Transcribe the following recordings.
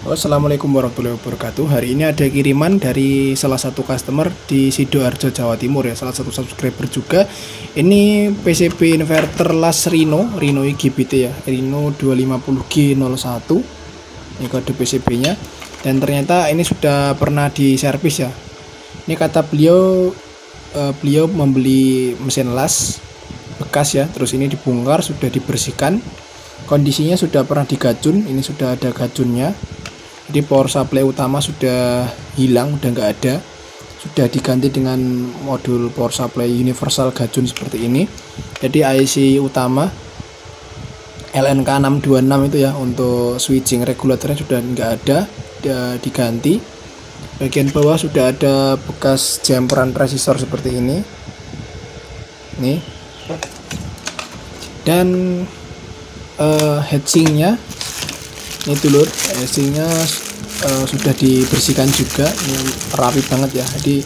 Assalamualaikum warahmatullahi wabarakatuh. Hari ini ada kiriman dari salah satu customer di Sidoarjo, Jawa Timur ya, salah satu subscriber juga. Ini PCB inverter las Rino IGBT ya, Rino 250G01. Ini kode PCB-nya. Dan ternyata ini sudah pernah diservis ya. Ini kata beliau membeli mesin las bekas ya, terus ini dibongkar, sudah dibersihkan. Kondisinya sudah pernah digajun, ini sudah ada gajunnya. Jadi power supply utama sudah hilang, udah nggak ada, sudah diganti dengan modul power supply universal gajun seperti ini. Jadi IC utama LNK626 itu ya, untuk switching regulatornya sudah nggak ada, sudah diganti. Bagian bawah sudah ada bekas jumperan resistor seperti ini nih, dan heatsinknya ini dulur, heatsinknya sudah dibersihkan juga, ini rapi banget ya. Jadi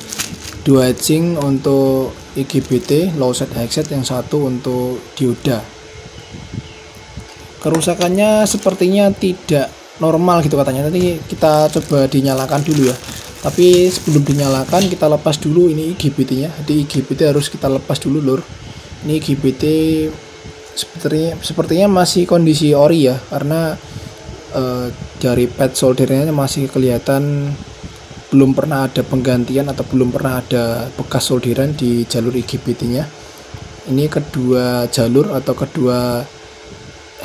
dua heatsink untuk IGBT low set high set, yang satu untuk dioda. Kerusakannya sepertinya tidak normal gitu katanya. Nanti kita coba dinyalakan dulu ya, tapi sebelum dinyalakan kita lepas dulu ini IGBT nya. Jadi IGBT harus kita lepas dulu lur. Ini IGBT sepertinya masih kondisi ori ya, karena dari pad soldernya masih kelihatan belum pernah ada penggantian atau belum pernah ada bekas solderan di jalur IGBT nya. Ini kedua jalur atau kedua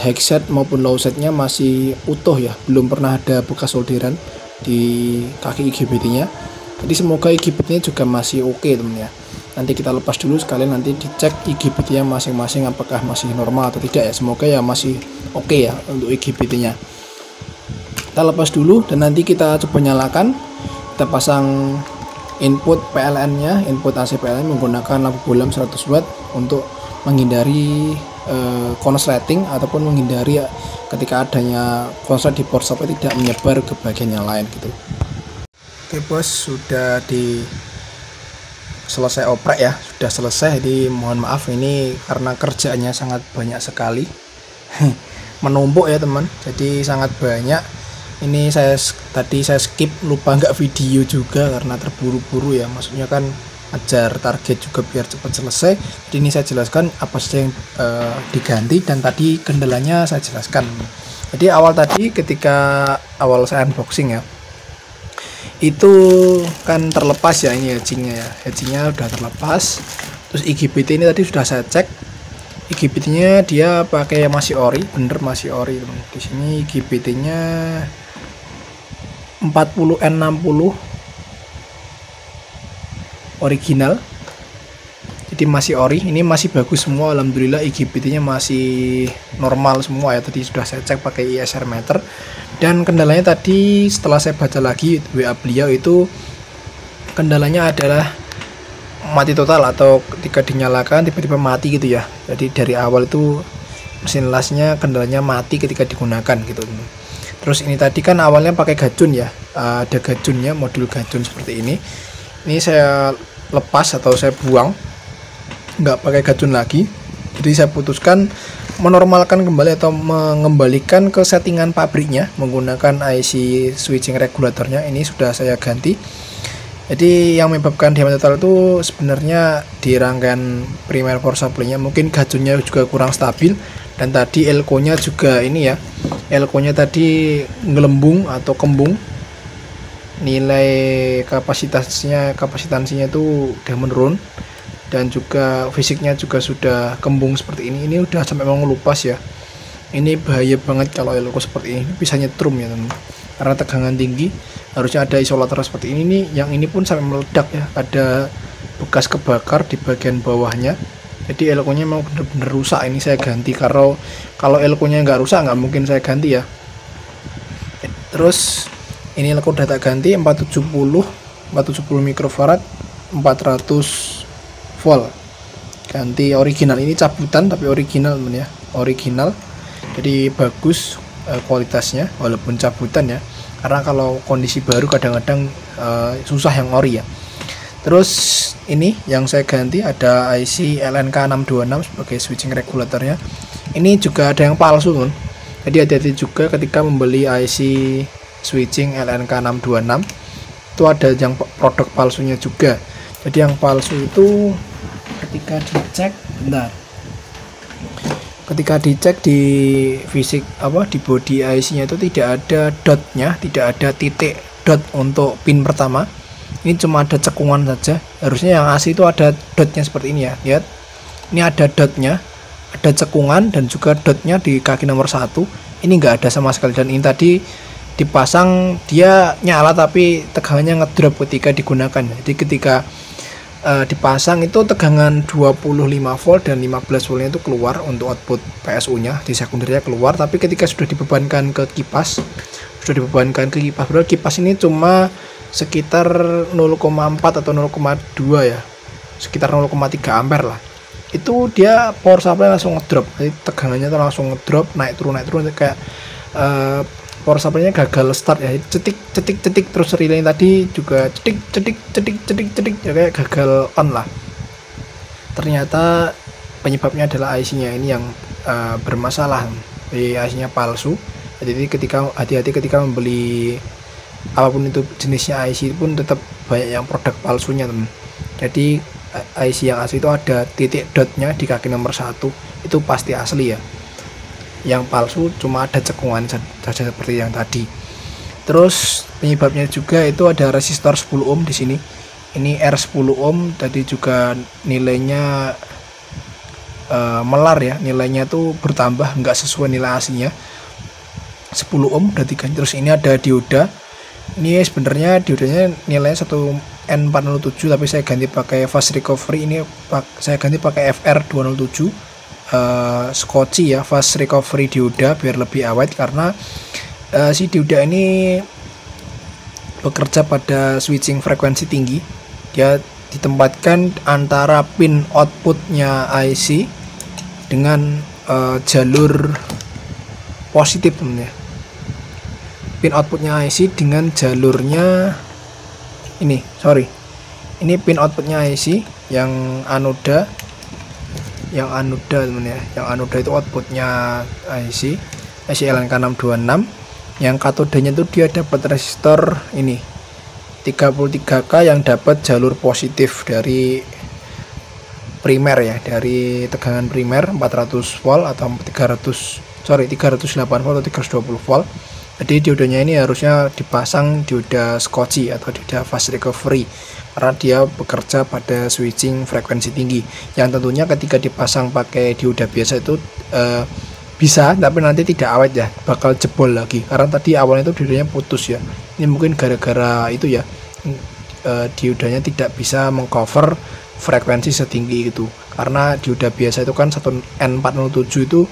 high set maupun low setnya masih utuh ya, belum pernah ada bekas solderan di kaki IGBT nya. Jadi semoga IGBT nya juga masih oke teman ya. Nanti kita lepas dulu sekalian, nanti dicek IGBT nya masing-masing apakah masih normal atau tidak ya. Semoga ya masih oke ya untuk IGBT nya. Kita lepas dulu dan nanti kita coba nyalakan. Kita pasang input PLN nya, input AC PLN menggunakan lampu bohlam 100 watt untuk menghindari konsleting ataupun menghindari ketika adanya konslet di power supply tidak menyebar ke bagian yang lain gitu. Oke bos, sudah selesai oprek ya, sudah selesai. Jadi mohon maaf ini karena kerjaannya sangat banyak sekali menumpuk ya teman, jadi sangat banyak. Ini tadi saya skip, lupa nggak video juga karena terburu-buru ya, maksudnya kan ajar target juga biar cepat selesai. Jadi ini saya jelaskan apa saja yang diganti dan tadi kendalanya saya jelaskan. Jadi awal tadi ketika awal saya unboxing ya, itu kan terlepas ya, ini heatsinknya ya, heatsinknya udah terlepas. Terus IGBT ini tadi sudah saya cek, IGBT nya dia pakai masih ori, bener masih ori teman. Di sini IGBT nya 40N60 original, jadi masih ori. Ini masih bagus semua, alhamdulillah. IGBT nya masih normal semua ya, tadi sudah saya cek pakai ISR meter. Dan kendalanya tadi setelah saya baca lagi WA beliau, itu kendalanya adalah mati total atau ketika dinyalakan tiba-tiba mati gitu ya. Jadi dari awal itu mesin lasnya kendalanya mati ketika digunakan gitu. Terus ini tadi kan awalnya pakai gajun ya, ada gajunnya, modul gajun seperti ini. Ini saya lepas atau saya buang, nggak pakai gajun lagi. Jadi saya putuskan menormalkan kembali atau mengembalikan ke settingan pabriknya menggunakan IC switching regulatornya. Ini sudah saya ganti. Jadi yang menyebabkan diameter total itu sebenarnya di rangkaian primer power supply-nya, mungkin gajunnya juga kurang stabil, dan tadi elko-nya juga ini ya, elko-nya tadi ngelembung atau kembung. Nilai kapasitansinya itu udah menurun, dan juga fisiknya juga sudah kembung seperti ini. Ini udah sampai mau ngelupas ya. Ini bahaya banget kalau elko seperti ini, bisa nyetrum ya teman, karena tegangan tinggi. Harusnya ada isolator seperti ini nih, yang ini pun sampai meledak ya, ada bekas kebakar di bagian bawahnya. Jadi elko nya mau bener-bener rusak. Ini saya ganti, kalau elko nya nggak rusak nggak mungkin saya ganti ya. Terus ini elko udah tak ganti, 470 mikrofarad 400 volt, ganti original. Ini cabutan tapi original teman ya, original. Jadi bagus kualitasnya walaupun cabutan ya, karena kalau kondisi baru kadang-kadang susah yang ori ya. Terus ini yang saya ganti ada IC LNK626 sebagai switching regulatornya. Ini juga ada yang palsu teman, jadi hati-hati juga ketika membeli IC switching LNK626. Itu ada yang produk palsunya juga. Jadi yang palsu itu ketika dicek, bentar, ketika dicek di fisik di body IC-nya itu tidak ada dotnya, tidak ada titik dot untuk pin pertama. Ini cuma ada cekungan saja. Harusnya yang asli itu ada dotnya seperti ini ya. Lihat, ini ada dotnya, ada cekungan dan juga dotnya di kaki nomor 1. Ini enggak ada sama sekali, dan ini tadi dipasang dia nyala tapi tegangannya ngedrop ketika digunakan. Jadi ketika dipasang itu tegangan 25 volt dan 15 voltnya itu keluar untuk output PSU nya, di sekundernya keluar. Tapi ketika sudah dibebankan ke kipas, berarti kipas ini cuma sekitar 0,4 atau 0,2 ya, sekitar 0,3 ampere lah. Itu dia power supply langsung ngedrop, jadi tegangannya tuh langsung ngedrop, naik turun kayak power supply-nya gagal start ya, cetik terus relay tadi juga cetik ya, kayak gagal on lah. Ternyata penyebabnya adalah IC-nya ini yang bermasalah, IC-nya palsu. Jadi ketika hati-hati ketika membeli apapun itu jenisnya IC pun tetap banyak yang produk palsunya, teman. Jadi IC yang asli itu ada titik dotnya di kaki nomor 1, itu pasti asli ya. Yang palsu cuma ada cekungan saja seperti yang tadi. Terus penyebabnya juga itu ada resistor 10 ohm di sini. Ini R10 ohm tadi juga nilainya melar ya, nilainya tuh bertambah, nggak sesuai nilai aslinya. 10 ohm udah diganti. Terus ini ada dioda. Ini sebenarnya diodanya nilainya 1N407, tapi saya ganti pakai fast recovery. Ini saya ganti pakai FR207 Skoci ya, fast recovery dioda biar lebih awet, karena si dioda ini bekerja pada switching frekuensi tinggi. Dia ditempatkan antara pin outputnya IC dengan jalur positif, teman ya. Pin outputnya IC dengan jalurnya ini, ini pin outputnya IC yang anoda, teman ya. Yang anoda itu outputnya IC LNK626. Yang katodanya itu dia dapat resistor ini 33K yang dapat jalur positif dari primer ya, dari tegangan primer 400 volt atau 308 volt atau 320 volt. Jadi diodanya ini harusnya dipasang dioda Skoci atau dioda fast recovery, karena dia bekerja pada switching frekuensi tinggi. Yang tentunya ketika dipasang pakai dioda biasa itu bisa, tapi nanti tidak awet ya, bakal jebol lagi, karena tadi awalnya itu diodanya putus ya. Ini mungkin gara-gara itu ya, diodanya tidak bisa mengcover frekuensi setinggi itu, karena dioda biasa itu kan 1N407 itu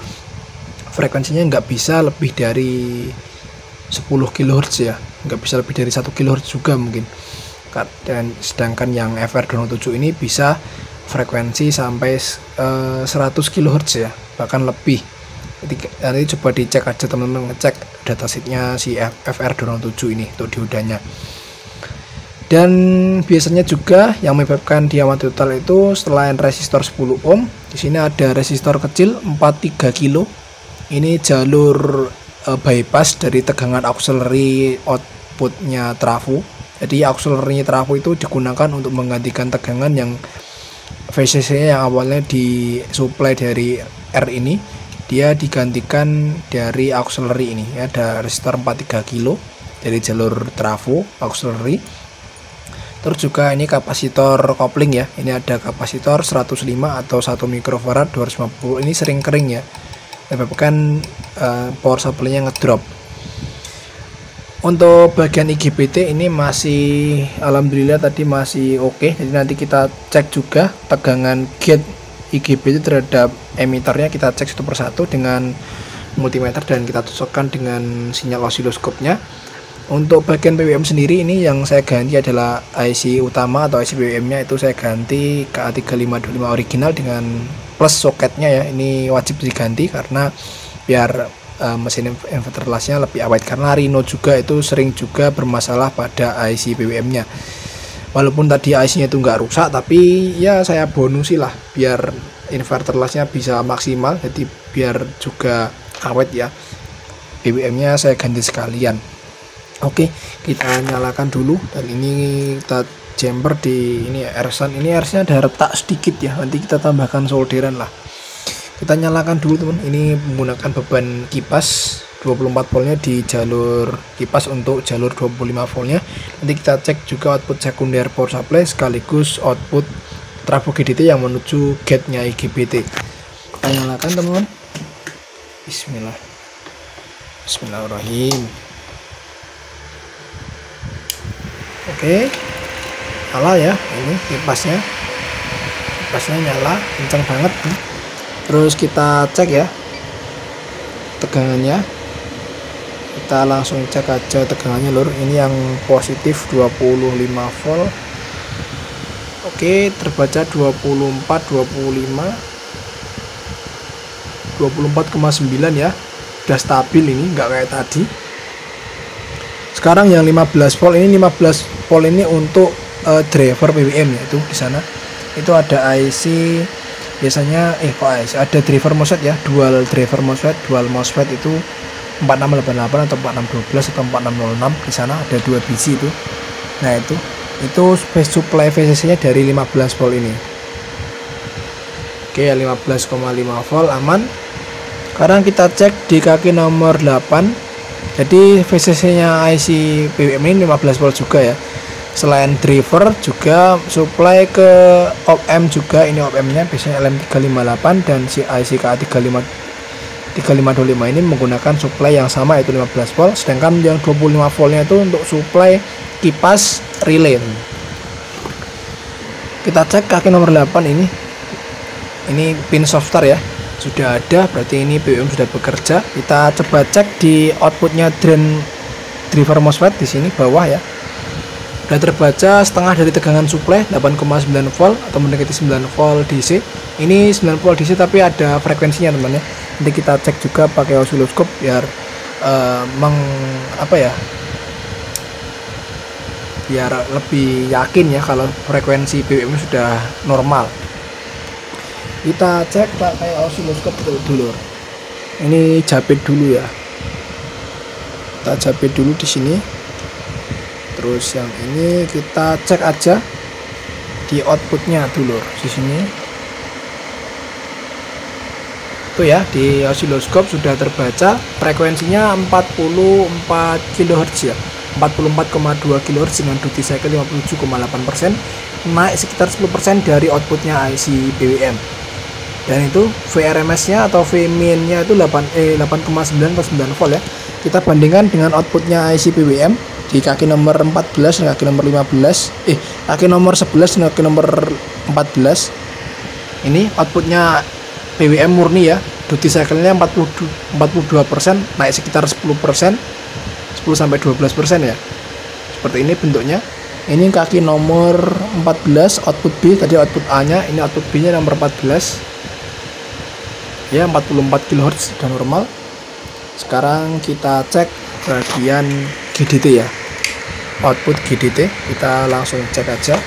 frekuensinya nggak bisa lebih dari 10 kHz ya, nggak bisa lebih dari 1 kHz juga mungkin. Dan sedangkan yang FR207 ini bisa frekuensi sampai 100 kHz ya, bahkan lebih. Nanti coba dicek aja teman-teman, ngecek datasheetnya si FR207 ini untuk diodanya. Dan biasanya juga yang menyebabkan dia mati total itu selain resistor 10 ohm, di sini ada resistor kecil 43 kilo. Ini jalur bypass dari tegangan auxiliary outputnya trafo. Jadi auxiliary trafo itu digunakan untuk menggantikan tegangan yang VCC yang awalnya disuplai dari R ini, dia digantikan dari auxiliary ini. Ada resistor 43 kilo dari jalur trafo auxiliary. Terus juga ini kapasitor kopling ya. Ini ada kapasitor 105 atau 1 mikrofarad 250. Ini sering kering ya, menyebabkan power supply-nya ngedrop. Untuk bagian IGBT ini masih alhamdulillah tadi masih oke. Jadi nanti kita cek juga tegangan gate IGBT terhadap emiternya, kita cek satu persatu dengan multimeter dan kita cocokkan dengan sinyal osiloskopnya. Untuk bagian PWM sendiri ini yang saya ganti adalah IC utama atau IC PWM-nya itu saya ganti KA3525 original dengan plus soketnya ya. Ini wajib diganti karena biar mesin inverter lasnya lebih awet, karena Rhino juga itu sering juga bermasalah pada IC PWM-nya. Walaupun tadi IC-nya itu nggak rusak, tapi ya saya bonusi lah biar inverter lasnya bisa maksimal, jadi biar juga awet ya. PWM-nya saya ganti sekalian. Oke, kita nyalakan dulu, dan ini kita jumper di ini RS-an. Ini RS-nya ada retak sedikit ya, nanti kita tambahkan solderan lah. Kita nyalakan dulu teman, ini menggunakan beban kipas 24 voltnya di jalur kipas untuk jalur 25 voltnya. Nanti kita cek juga output sekunder power supply sekaligus output trafo GDT yang menuju gate-nya IGBT. Kita nyalakan teman-teman. Bismillahirrahmanirrahim. Oke, nyala ya, ini kipasnya nyala kencang banget. Terus kita cek ya tegangannya, kita langsung cek aja tegangannya lur. Ini yang positif 25 volt. Oke, terbaca 24,9 ya, udah stabil, ini nggak kayak tadi. Sekarang yang 15 volt ini, 15 volt ini untuk driver PWM ya, itu di sana itu ada IC biasanya ada driver MOSFET ya, dual driver MOSFET, dual MOSFET itu 4688 atau 4612 atau 4606, di sana ada 2 biji itu. Nah itu supply VCC nya dari 15 volt ini. Oke, 15,5 volt aman. Sekarang kita cek di kaki nomor 8. Jadi VCC nya IC PWM ini 15 volt juga ya. Selain driver juga supply ke op-amp juga. Ini op-amp nya biasanya LM358, dan si IC KA3525 ini menggunakan supply yang sama, yaitu 15 volt. Sedangkan yang 25 voltnya itu untuk supply kipas relay. Kita cek kaki nomor 8 ini pin soft start ya, sudah ada, berarti ini PWM sudah bekerja. Kita coba cek di outputnya drain driver MOSFET di sini bawah ya, sudah terbaca setengah dari tegangan supply 8,9 volt atau mendekati 9 volt DC. Ini 9 volt DC tapi ada frekuensinya teman ya. Nanti kita cek juga pakai osiloskop biar biar lebih yakin ya kalau frekuensi PWM sudah normal. Kita cek pakai osiloskop dulu. Ini japit dulu ya. Kita japit dulu di sini. Terus yang ini kita cek aja di outputnya dulu di sini. Tuh ya, di osiloskop sudah terbaca frekuensinya 44 kHz ya. 44,2 kHz dengan duty cycle 57,8%, naik sekitar 10% dari outputnya IC PWM. Dan itu VRMS nya atau Vmin nya itu 8,9 volt ya. Kita bandingkan dengan outputnya IC PWM di kaki nomor 14 dan kaki nomor 15, kaki nomor 11 dan kaki nomor 14. Ini outputnya PWM murni ya, duty cycle nya 42%, naik sekitar 10%, 10-12% ya. Seperti ini bentuknya. Ini kaki nomor 14 output B, tadi output A nya, ini output B nya nomor 14 ya, 44 kHz sudah normal. Sekarang kita cek bagian GDT ya, output GDT. Kita langsung cek aja.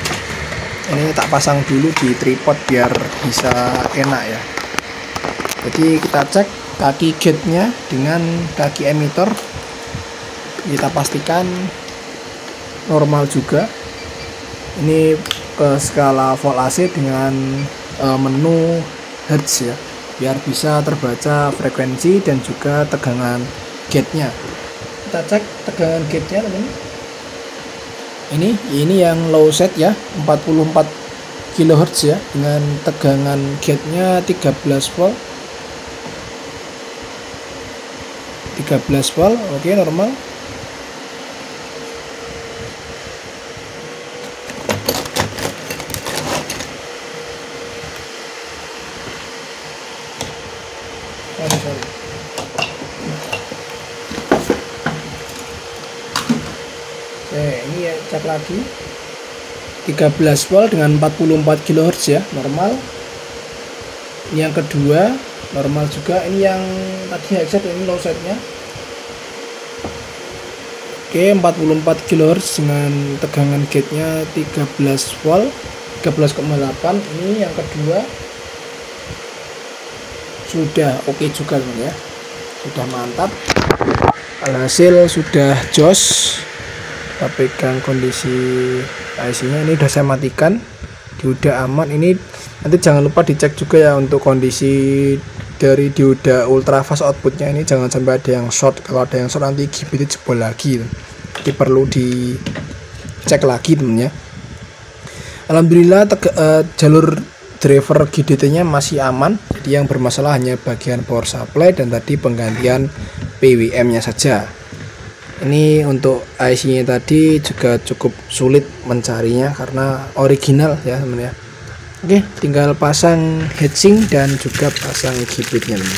Ini tak pasang dulu di tripod biar bisa enak ya. Jadi kita cek kaki gate nya dengan kaki emitter, kita pastikan normal juga. Ini skala volt AC dengan menu hertz ya, biar bisa terbaca frekuensi dan juga tegangan gate-nya. Kita cek tegangan gate-nya teman. Ini yang low set ya, 44 kHz ya, dengan tegangan gate-nya 13 volt. 13 volt, oke, normal. Ini ya, cek lagi 13 volt dengan 44 kHz ya, normal. Ini yang kedua normal juga. Ini yang tadi high set, ini low setnya. Oke, 44 kHz dengan tegangan gate nya 13 volt, 13,8. Ini yang kedua sudah oke juga teman ya, sudah mantap. Alhasil sudah jos. Kita pegang kondisi IC-nya, ini udah saya matikan, dioda aman. Ini nanti jangan lupa dicek juga ya untuk kondisi dari dioda ultrafast outputnya, ini jangan sampai ada yang short. Kalau ada yang short nanti IGBT jebol lagi, jadi perlu dicek lagi temennya. Alhamdulillah jalur driver GDT nya masih aman, jadi yang bermasalah hanya bagian power supply dan tadi penggantian PWM nya saja. Ini untuk IC nya tadi juga cukup sulit mencarinya karena original ya teman ya. Oke, tinggal pasang heatsink dan juga pasang IGBT nya.